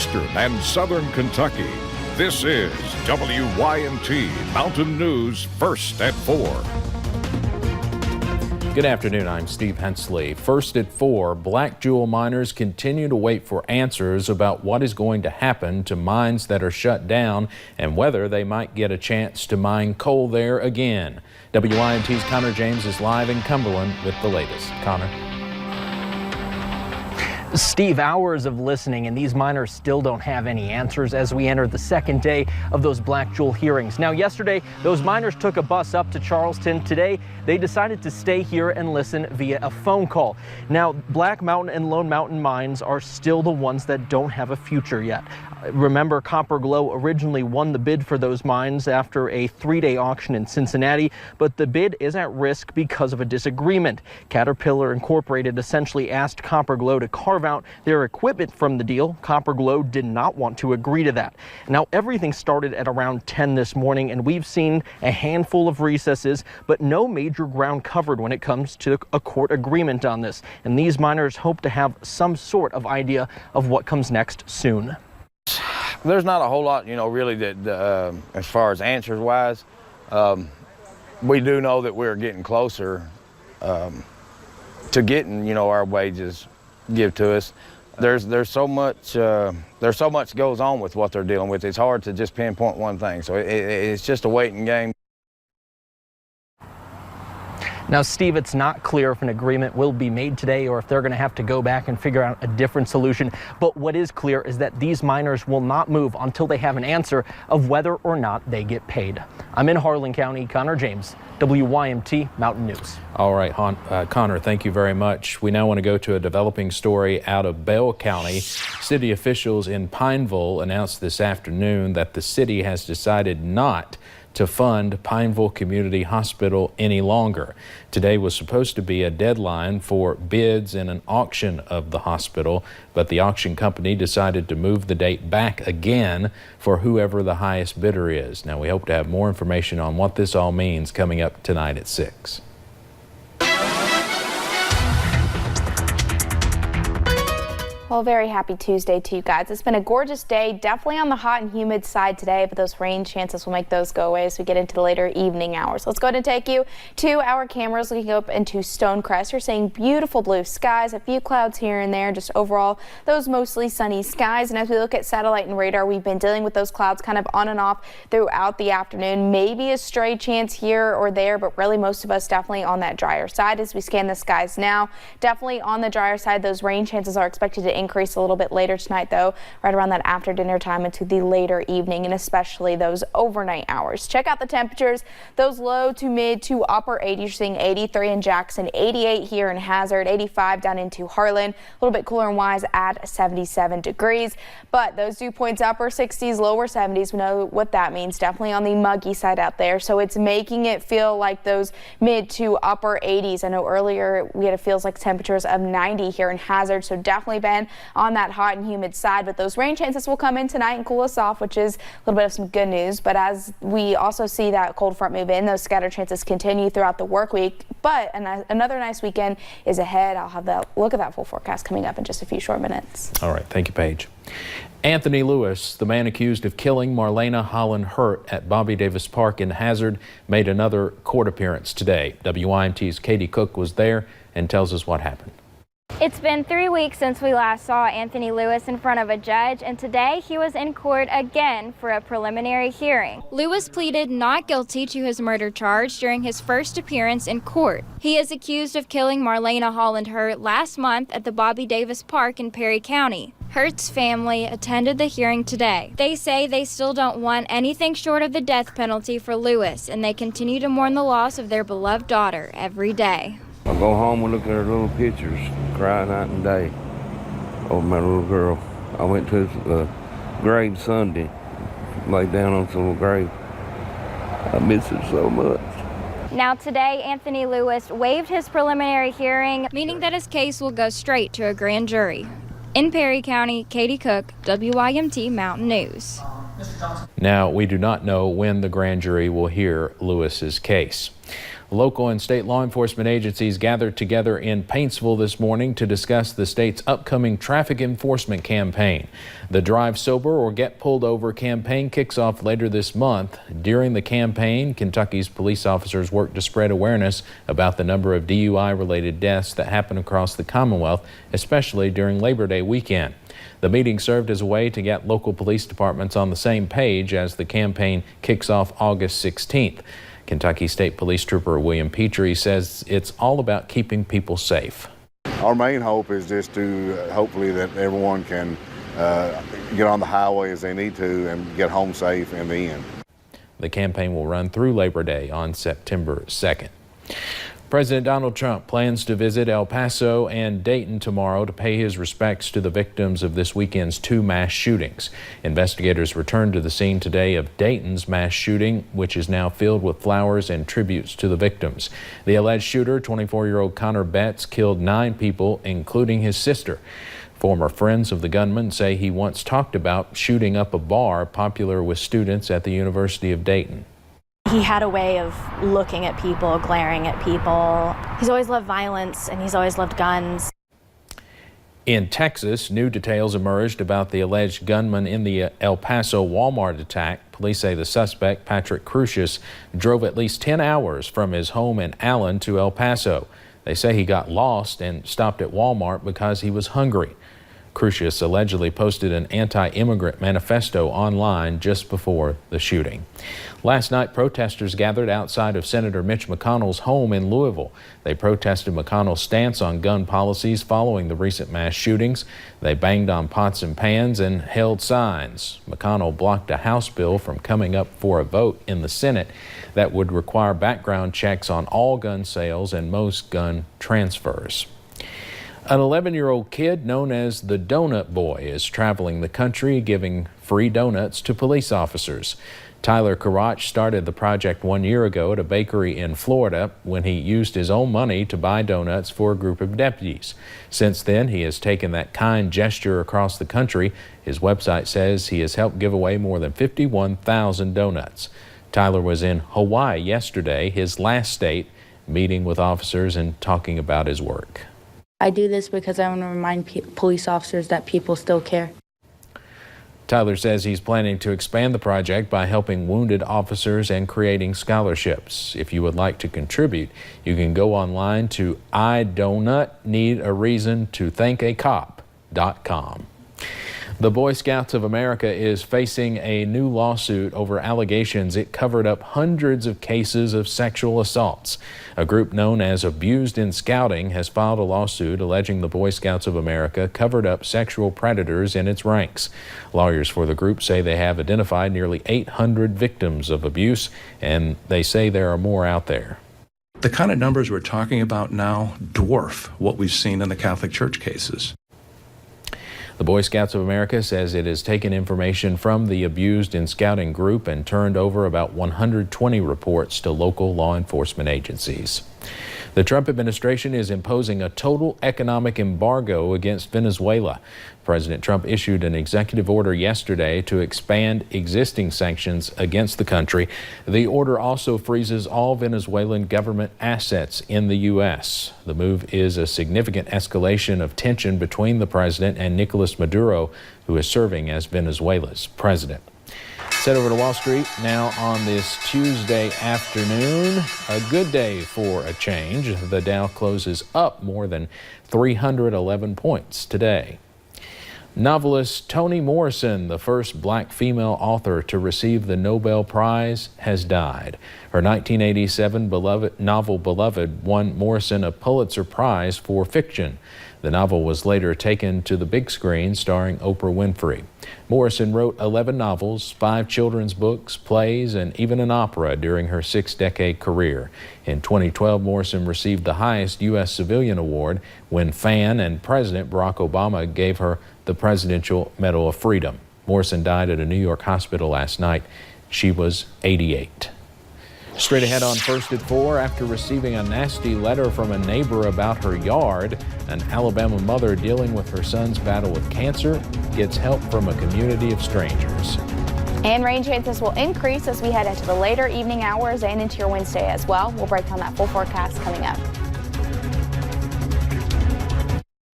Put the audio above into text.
Western and Southern Kentucky. This is WYMT Mountain News First at 4. Good afternoon, I'm Steve Hensley. First at 4, Black Jewel miners continue to wait for answers about what is going to happen to mines that are shut down and whether they might get a chance to mine coal there again. WYMT's Connor James is live in Cumberland with the latest. Connor. Steve, hours of listening and these miners still don't have any answers as we enter the second day of those Black Jewel hearings. Now, yesterday, those miners took a bus up to Charleston. Today, they decided to stay here and listen via a phone call. Now, Black Mountain and Lone Mountain mines are still the ones that don't have a future yet. Remember, Copper Glow originally won the bid for those mines after a 3-day auction in Cincinnati, but the bid is at risk because of a disagreement. Caterpillar Incorporated essentially asked Copper Glow to carve out their equipment from the deal. Copper Glow did not want to agree to that. Now, everything started at around 10 this morning, and we've seen a handful of recesses, but no major ground covered when it comes to a court agreement on this. And these miners hope to have some sort of idea of what comes next soon. There's not a whole lot, really that as far as answers wise. We do know that we're getting closer to getting, our wages give to us. There's so much goes on with what they're dealing with. It's hard to just pinpoint one thing. So it's just a waiting game. Now, Steve, it's not clear if an agreement will be made today or if they're going to have to go back and figure out a different solution. But what is clear is that these miners will not move until they have an answer of whether or not they get paid. I'm in Harlan County. Connor James, WYMT Mountain News. All right, Connor, thank you very much. We now want to go to a developing story out of Bell County. City officials in Pineville announced this afternoon that the city has decided not to fund Pineville Community Hospital any longer. Today was supposed to be a deadline for bids and an auction of the hospital, but the auction company decided to move the date back again for whoever the highest bidder is. Now, we hope to have more information on what this all means coming up tonight at 6. Well, very happy Tuesday to you guys. It's been a gorgeous day, definitely on the hot and humid side today, but those rain chances will make those go away as we get into the later evening hours. Let's go ahead and take you to our cameras looking up into Stonecrest. You're seeing beautiful blue skies, a few clouds here and there, just overall those mostly sunny skies. And as we look at satellite and radar, we've been dealing with those clouds kind of on and off throughout the afternoon. Maybe a stray chance here or there, but really most of us definitely on that drier side as we scan the skies now. Definitely on the drier side, those rain chances are expected to increase a little bit later tonight, though, right around that after dinner time into the later evening, and especially those overnight hours. Check out the temperatures, those low to mid to upper 80s. You're seeing 83 in Jackson, 88 here in Hazard, 85 down into Harlan, a little bit cooler and wise at 77 degrees. But those dew points upper 60s, lower 70s. We know what that means, definitely on the muggy side out there. So it's making it feel like those mid to upper 80s. I know earlier we had a feels like temperatures of 90 here in Hazard, so definitely been on that hot and humid side, but those rain chances will come in tonight and cool us off, which is a little bit of some good news. But as we also see that cold front move in, those scattered chances continue throughout the work week. But another nice weekend is ahead. I'll have that look at that full forecast coming up in just a few short minutes. All right, thank you, Paige. Anthony Lewis, the man accused of killing Marlena Holland Hurt at Bobby Davis Park in Hazard, made another court appearance today. WYMT's Katie Cook was there and tells us what happened. It's been 3 weeks since we last saw Anthony Lewis in front of a judge, and today he was in court again for a preliminary hearing. Lewis pleaded not guilty to his murder charge during his first appearance in court. He is accused of killing Marlena Holland Hurt last month at the Bobby Davis Park in Perry County. Hurt's family attended the hearing today. They say they still don't want anything short of the death penalty for Lewis, and they continue to mourn the loss of their beloved daughter every day. I go home and look at her little pictures, cry night and day over my little girl. I went to his grave Sunday, laid down on some little grave. I miss her so much. Now today, Anthony Lewis waived his preliminary hearing, meaning that his case will go straight to a grand jury. In Perry County, Katie Cook, WYMT Mountain News. Now, we do not know when the grand jury will hear Lewis's case. Local and state law enforcement agencies gathered together in Paintsville this morning to discuss the state's upcoming traffic enforcement campaign. The Drive Sober or Get Pulled Over campaign kicks off later this month. During the campaign, Kentucky's police officers work to spread awareness about the number of DUI-related deaths that happen across the Commonwealth, especially during Labor Day weekend. The meeting served as a way to get local police departments on the same page as the campaign kicks off August 16th. Kentucky State Police Trooper William Petrie says it's all about keeping people safe. Our main hope is just to hopefully that everyone can get on the highway as they need to and get home safe in the end. The campaign will run through Labor Day on September 2nd. President Donald Trump plans to visit El Paso and Dayton tomorrow to pay his respects to the victims of this weekend's 2 mass shootings. Investigators returned to the scene today of Dayton's mass shooting, which is now filled with flowers and tributes to the victims. The alleged shooter, 24-year-old Connor Betts, killed 9 people, including his sister. Former friends of the gunman say he once talked about shooting up a bar popular with students at the University of Dayton. He had a way of looking at people, glaring at people. He's always loved violence and he's always loved guns. In Texas, new details emerged about the alleged gunman in the El Paso Walmart attack. Police say the suspect, Patrick Crucius, drove at least 10 hours from his home in Allen to El Paso. They say he got lost and stopped at Walmart because he was hungry. Crucius allegedly posted an anti-immigrant manifesto online just before the shooting. Last night, protesters gathered outside of Senator Mitch McConnell's home in Louisville. They protested McConnell's stance on gun policies following the recent mass shootings. They banged on pots and pans and held signs. McConnell blocked a House bill from coming up for a vote in the Senate that would require background checks on all gun sales and most gun transfers. An 11-year-old kid known as the Donut Boy is traveling the country giving free donuts to police officers. Tyler Karach started the project 1 year ago at a bakery in Florida when he used his own money to buy donuts for a group of deputies. Since then, he has taken that kind gesture across the country. His website says he has helped give away more than 51,000 donuts. Tyler was in Hawaii yesterday, his last state, meeting with officers and talking about his work. I do this because I want to remind police officers that people still care. Tyler says he's planning to expand the project by helping wounded officers and creating scholarships. If you would like to contribute, you can go online to idonutneedareasontothnkacop.com. The Boy Scouts of America is facing a new lawsuit over allegations it covered up hundreds of cases of sexual assaults. A group known as Abused in Scouting has filed a lawsuit alleging the Boy Scouts of America covered up sexual predators in its ranks. Lawyers for the group say they have identified nearly 800 victims of abuse, and they say there are more out there. The kind of numbers we're talking about now dwarf what we've seen in the Catholic Church cases. The Boy Scouts of America says it has taken information from the Abused in Scouting group and turned over about 120 reports to local law enforcement agencies. The Trump administration is imposing a total economic embargo against Venezuela. President Trump issued an executive order yesterday to expand existing sanctions against the country. The order also freezes all Venezuelan government assets in the U.S. The move is a significant escalation of tension between the president and Nicolas Maduro, who is serving as Venezuela's president. Let's head over to Wall Street now on this Tuesday afternoon. A good day for a change. The Dow closes up more than 311 points today. Novelist Toni Morrison, the first black female author to receive the Nobel Prize, has died. Her 1987 novel Beloved won Morrison a Pulitzer Prize for fiction. The novel was later taken to the big screen starring Oprah Winfrey. Morrison wrote 11 novels, 5 children's books, plays, and even an opera during her 6-decade career. In 2012, Morrison received the highest U.S. civilian award when fan and President Barack Obama gave her the Presidential Medal of Freedom. Morrison died at a New York hospital last night. She was 88. Straight ahead on First at 4, after receiving a nasty letter from a neighbor about her yard, an Alabama mother dealing with her son's battle with cancer gets help from a community of strangers. And rain chances will increase as we head into the later evening hours and into your Wednesday as well. We'll break down that full forecast coming up.